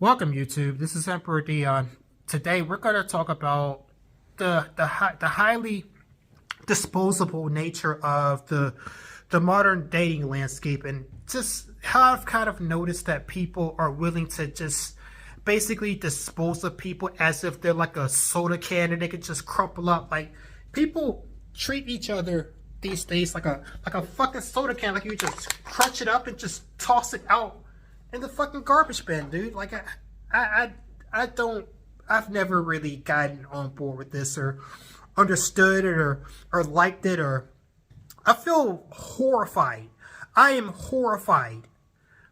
Welcome, YouTube. This is Emperor Dion. Today, we're going to talk about the highly disposable nature of the modern dating landscape, and just how I've kind of noticed that people are willing to just basically dispose of people as if they're like a soda can and they can just crumple up. Like, people treat each other these days like a fucking soda can, like you just crunch it up and just toss it out in the fucking garbage bin, dude. Like I don't. I've never really gotten on board with this or understood it or liked it. Or I feel horrified. I am horrified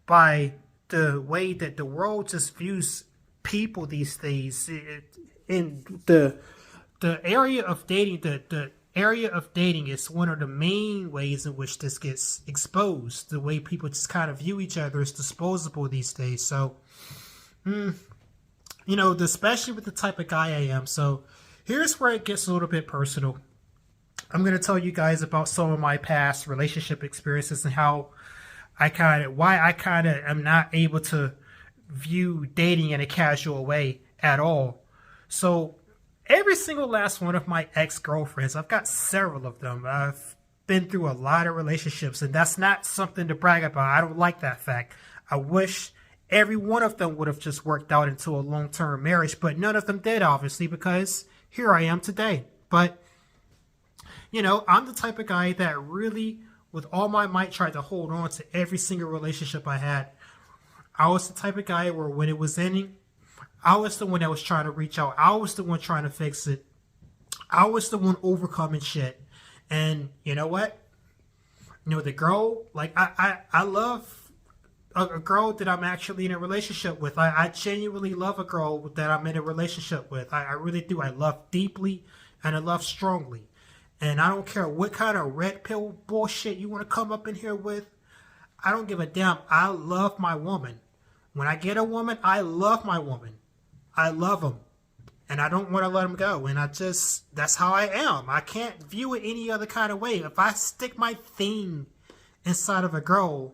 by the way that the world just views people these days. In the area of dating, the area of dating is one of the main ways in which this gets exposed. The way people just kind of view each other as disposable these days. So, especially with the type of guy I am. So, here's where it gets a little bit personal. I'm going to tell you guys about some of my past relationship experiences and how why I kind of am not able to view dating in a casual way at all. So, every single last one of my ex-girlfriends, I've got several of them. I've been through a lot of relationships, and that's not something to brag about. I don't like that fact. I wish every one of them would have just worked out into a long-term marriage, but none of them did, obviously, because here I am today. But, I'm the type of guy that really, with all my might, tried to hold on to every single relationship I had. I was the type of guy where when it was ending, I was the one that was trying to reach out. I was the one trying to fix it. I was the one overcoming shit. And you know what? The girl, like, I love a girl that I'm actually in a relationship with. I genuinely love a girl that I'm in a relationship with. I really do. I love deeply and I love strongly. And I don't care what kind of red pill bullshit you want to come up in here with. I don't give a damn. I love my woman. When I get a woman, I love my woman. I love them. And I don't want to let them go. And that's how I am. I can't view it any other kind of way. If I stick my thing inside of a girl,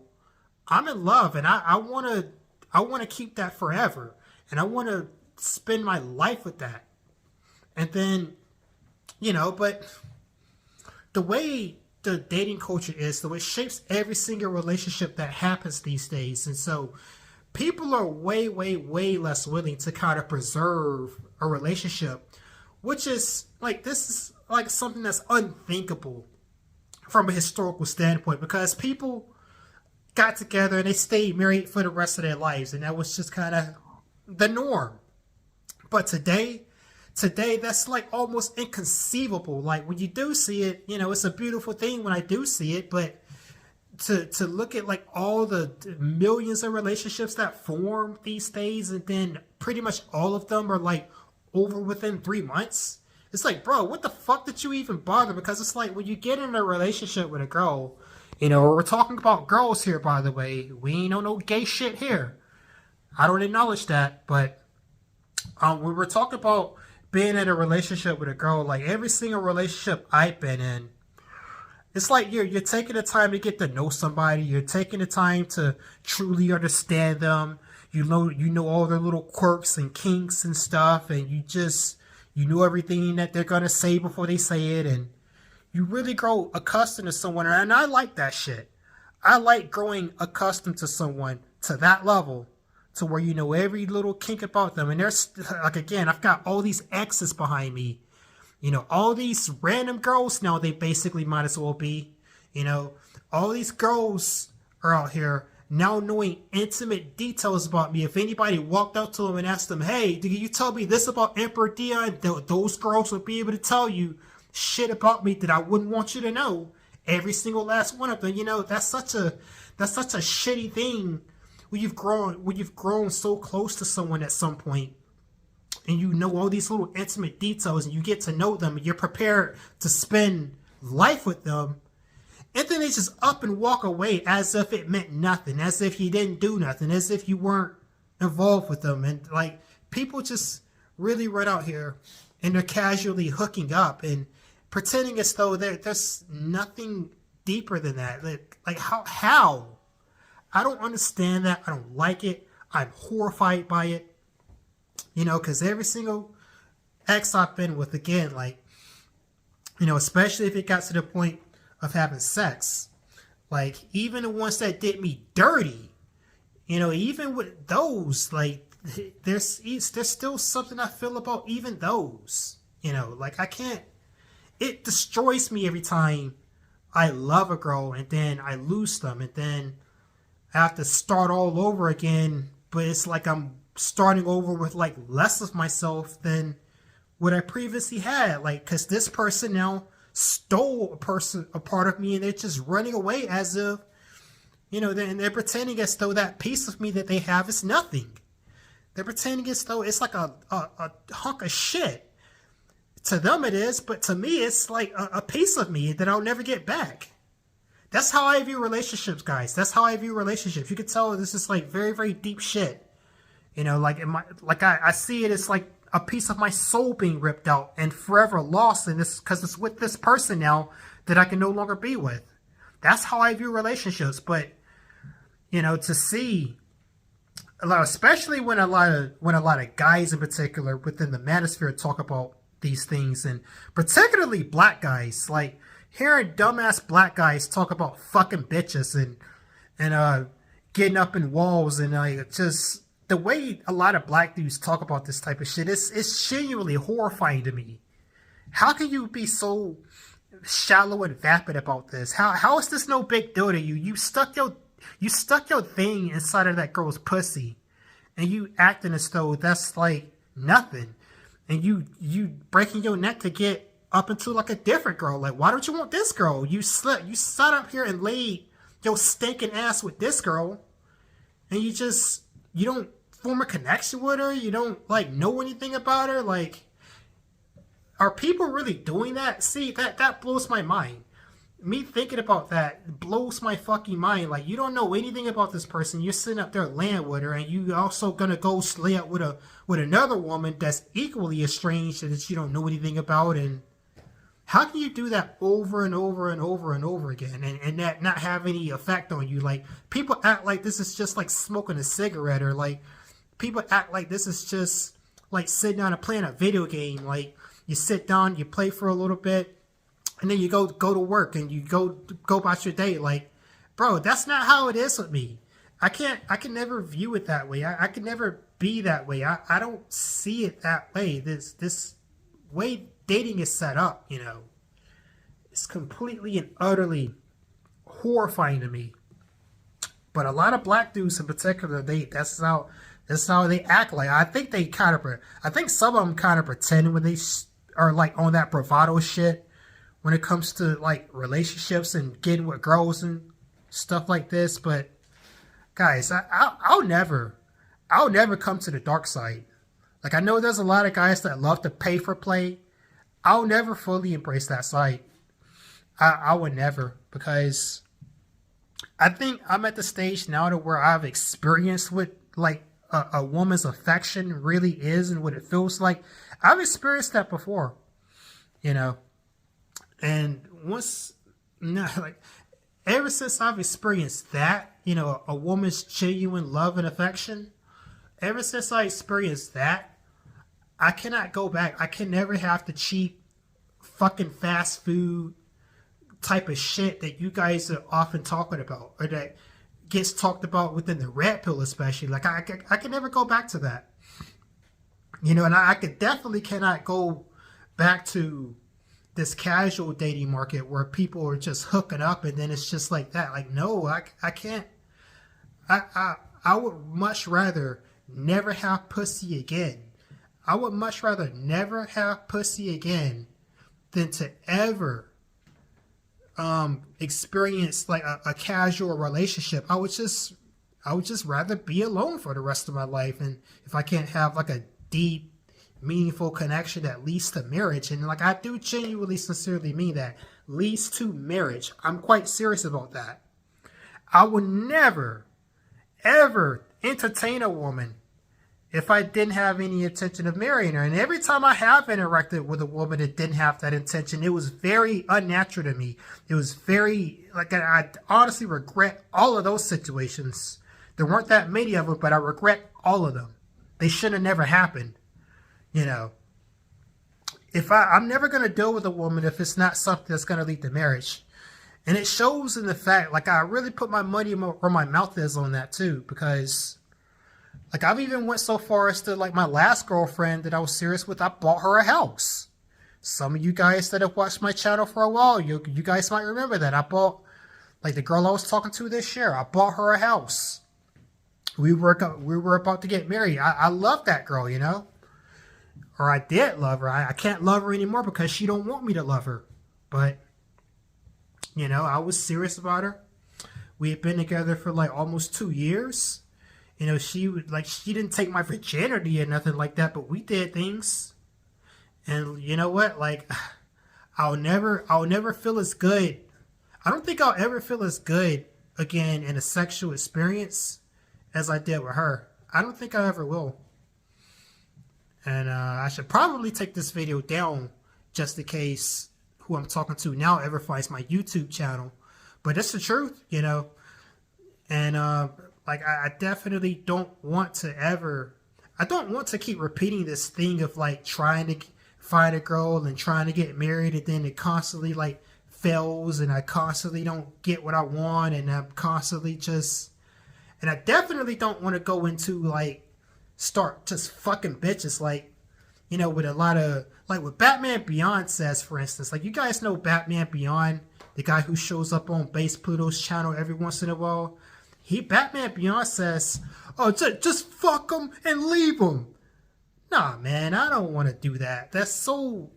I'm in love. And I want to keep that forever. And I want to spend my life with that. And then, but the way the dating culture is, though, it shapes every single relationship that happens these days. And so people are way, way, way less willing to kind of preserve a relationship, which is like, this is like something that's unthinkable from a historical standpoint, because people got together and they stayed married for the rest of their lives, and that was just kind of the norm. But today that's like almost inconceivable. Like, when you do see it, it's a beautiful thing when I do see it, but to look at like all the millions of relationships that form these days, and then pretty much all of them are like over within 3 months. It's like, bro, what the fuck did you even bother? Because it's like, when you get in a relationship with a girl, we're talking about girls here, by the way. We ain't on no gay shit here. I don't acknowledge that, but when we're talking about being in a relationship with a girl, like every single relationship I've been in, it's like you're taking the time to get to know somebody. You're taking the time to truly understand them. You know all their little quirks and kinks and stuff, and you know everything that they're gonna say before they say it, and you really grow accustomed to someone. And I like that shit. I like growing accustomed to someone to that level, to where you know every little kink about them. And there's, like, again, I've got all these exes behind me. All these random girls now, they basically might as well be. All these girls are out here now knowing intimate details about me. If anybody walked up to them and asked them, hey, did you tell me this about Emperor Dion? Those girls would be able to tell you shit about me that I wouldn't want you to know. Every single last one of them. That's such a shitty thing when you've grown so close to someone at some point, and you know all these little intimate details, and you get to know them, and you're prepared to spend life with them, and then they just up and walk away as if it meant nothing, as if you didn't do nothing, as if you weren't involved with them. And like, people just really run out here and they're casually hooking up and pretending as though there's nothing deeper than that. Like how? I don't understand that. I don't like it. I'm horrified by it, you know, because every single ex I've been with, again, like, you know, especially if it got to the point of having sex, like, even the ones that did me dirty, you know, even with those, like, there's still something I feel about even those, you know, like, I can't, it destroys me every time I love a girl and then I lose them and then I have to start all over again, but it's like I'm starting over with like less of myself than what I previously had, like, because this person now stole a part of me, and they're just running away as if, you know, they're pretending as though that piece of me that they have is nothing. They're pretending as though it's like a hunk of shit. To them it is, but to me it's like a piece of me that I'll never get back. That's how I view relationships, guys. That's how I view relationships. You can tell this is like very, very deep shit. You know, like I see it as like a piece of my soul being ripped out and forever lost in this, because it's with this person now that I can no longer be with. That's how I view relationships. But, you know, to see a lot, especially when a lot of guys in particular within the manosphere talk about these things, and particularly black guys, like hearing dumbass black guys talk about fucking bitches and getting up in walls, and like just the way a lot of black dudes talk about this type of shit, it's genuinely horrifying to me. How can you be so shallow and vapid about this? How is this no big deal to you? You stuck your thing inside of that girl's pussy, and you acting as though that's like nothing, and you breaking your neck to get up into like a different girl. Like, why don't you want this girl? You sat up here and laid your stinking ass with this girl, and you don't form a connection with her. You don't like know anything about her. Like, are people really doing that? See, that blows my mind. Me thinking about that blows my fucking mind. Like, you don't know anything about this person. You're sitting up there laying with her, and you also gonna go lay up with another woman that's equally estranged that you don't know anything about. And how can you do that over and over and over and over again, and that not have any effect on you? Like, people act like this is just like smoking a cigarette, or like people act like this is just like sitting down and playing a video game. Like, you sit down, you play for a little bit, and then you go to work and you go about your day. Like, bro, that's not how it is with me. I can never view it that way. I can never be that way. I don't see it that way. This way dating is set up, you know, it's completely and utterly horrifying to me. But a lot of black dudes in particular, that's how they act. Like, I think some of them kind of pretend when they are like on that bravado shit when it comes to like relationships and getting with girls and stuff like this. But guys, I'll never come to the dark side. Like, I know there's a lot of guys that love to pay for play. I'll never fully embrace that side. I would never, because I think I'm at the stage now to where I've experienced what like a woman's affection really is and what it feels like. I've experienced that before, you know. And ever since I've experienced that, you know, a woman's genuine love and affection, ever since I experienced that, I cannot go back. I can never have the cheap fucking fast food type of shit that you guys are often talking about, or that gets talked about within the red pill especially. Like, I can never go back to that. You know, and I definitely cannot go back to this casual dating market where people are just hooking up and then it's just like that. Like, no, I can't. I would much rather never have pussy again. I would much rather never have pussy again than to ever experience like a casual relationship. I would just rather be alone for the rest of my life. And if I can't have like a deep, meaningful connection that leads to marriage, and like I do genuinely sincerely mean that, leads to marriage, I'm quite serious about that. I would never ever entertain a woman if I didn't have any intention of marrying her. And every time I have interacted with a woman that didn't have that intention, it was very unnatural to me. It was very, like, I honestly regret all of those situations There weren't that many of them, but I regret all of them. They should have never happened. You know, if I'm never going to deal with a woman if it's not something that's going to lead to marriage. And it shows in the fact, like, I really put my money where my mouth is on that too, because like I've even went so far as to, like, my last girlfriend that I was serious with, I bought her a house. Some of you guys that have watched my channel for a while, you guys might remember that. I bought, like, the girl I was talking to this year, I bought her a house. We were about to get married. I love that girl, you know? Or I did love her. I can't love her anymore because she don't want me to love her. But, you know, I was serious about her. We had been together for like almost 2 years. You know, she didn't take my virginity or nothing like that, but we did things. And you know what? Like, I'll never feel as good. I don't think I'll ever feel as good again in a sexual experience as I did with her. I don't think I ever will. And I should probably take this video down just in case who I'm talking to now ever finds my YouTube channel. But it's the truth, you know. And like, I definitely don't want to ever, I don't want to keep repeating this thing of like trying to find a girl and trying to get married, and then it constantly like fails, and I constantly don't get what I want, and I'm constantly just, and I definitely don't want to go into like start just fucking bitches, like, you know, with a lot of, like what Batman Beyond says, for instance. Like, you guys know Batman Beyond, the guy who shows up on Base Pluto's channel every once in a while. Batman Beyond says, oh, just fuck him and leave him. Nah, man, I don't want to do that. That's so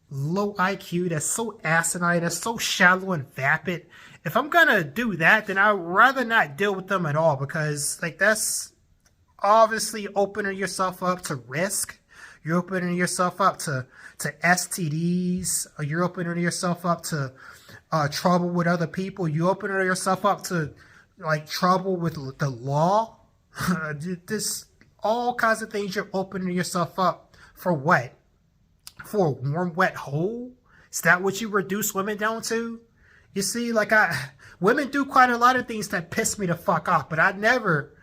low IQ. That's so asinine. That's so shallow and vapid. If I'm gonna do that, then I'd rather not deal with them at all, because like that's obviously opening yourself up to risk. You're opening yourself up to STDs. Or you're opening yourself up to trouble with other people. You opening yourself up to like trouble with the law. This all kinds of things you're opening yourself up for. What? For a warm, wet hole? Is that what you reduce women down to? You see, like, women do quite a lot of things that piss me the fuck off, but I never.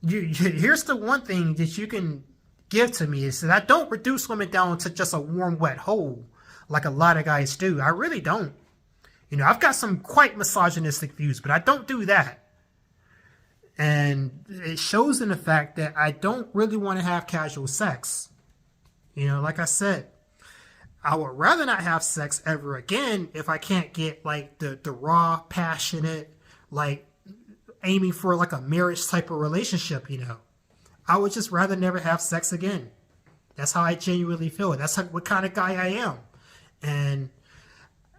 Here's the one thing that you can give to me is that I don't reduce women down to just a warm, wet hole like a lot of guys do. I really don't. You know, I've got some quite misogynistic views, but I don't do that. And it shows in the fact that I don't really want to have casual sex. You know, like I said, I would rather not have sex ever again if I can't get like the raw, passionate, like aiming for like a marriage type of relationship, you know. I would just rather never have sex again. That's how I genuinely feel. That's what kind of guy I am. And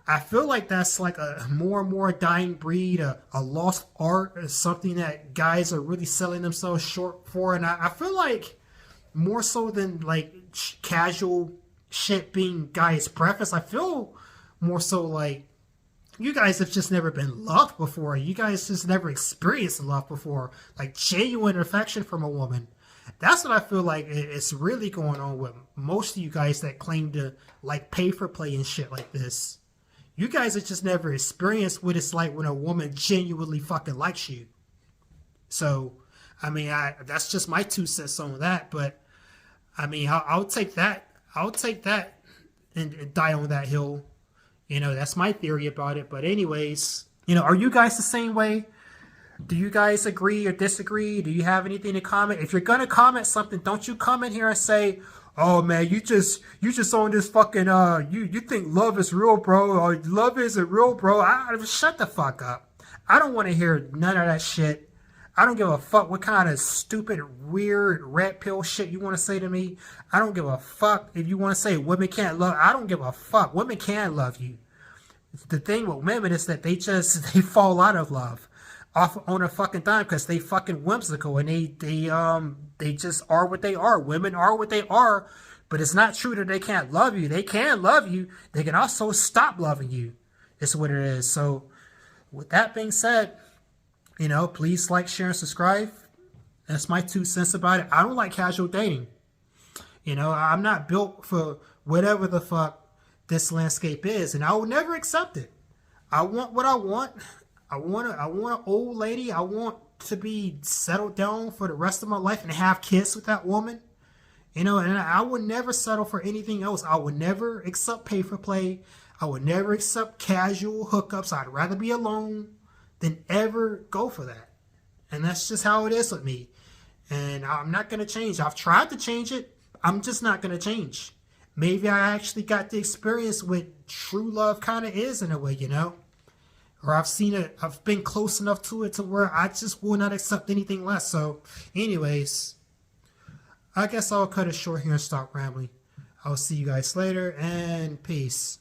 I feel like that's like a more and more dying breed, a lost art, something that guys are really selling themselves short for. And I feel like more so than like casual shit being guys' preference, I feel more so like you guys have just never been loved before. You guys just never experienced love before. Like genuine affection from a woman. That's what I feel like it's really going on with most of you guys that claim to like pay for play and shit like this. You guys have just never experienced what it's like when a woman genuinely fucking likes you. So, I mean, that's just my 2 cents on that. But, I mean, I'll take that. I'll take that and die on that hill. You know, that's my theory about it. But anyways, you know, are you guys the same way? Do you guys agree or disagree? Do you have anything to comment? If you're going to comment something, don't you comment here and say, oh man, you just on this fucking you think love is real, bro, or love isn't real, bro. Shut the fuck up. I don't want to hear none of that shit. I don't give a fuck what kind of stupid, weird, red pill shit you want to say to me. I don't give a fuck if you want to say women can't love. I don't give a fuck. Women can love you. The thing with women is that they fall out of love off on a fucking dime because they fucking whimsical, and they just are what they are. Women are what they are, but it's not true that they can't love you. They can love you. They can also stop loving you. It's what it is. So with that being said, you know, please like, share, and subscribe. That's my 2 cents about it. I don't like casual dating. You know, I'm not built for whatever the fuck this landscape is, and I will never accept it. I want what I want. I want an old lady. I want to be settled down for the rest of my life and have kids with that woman. You know, and I would never settle for anything else. I would never accept pay for play. I would never accept casual hookups. I'd rather be alone than ever go for that. And that's just how it is with me. And I'm not going to change. I've tried to change it. I'm just not going to change. Maybe I actually got the experience what true love kind of is in a way, you know? Or I've seen it, I've been close enough to it to where I just will not accept anything less. So, anyways, I guess I'll cut it short here and stop rambling. I'll see you guys later, and peace.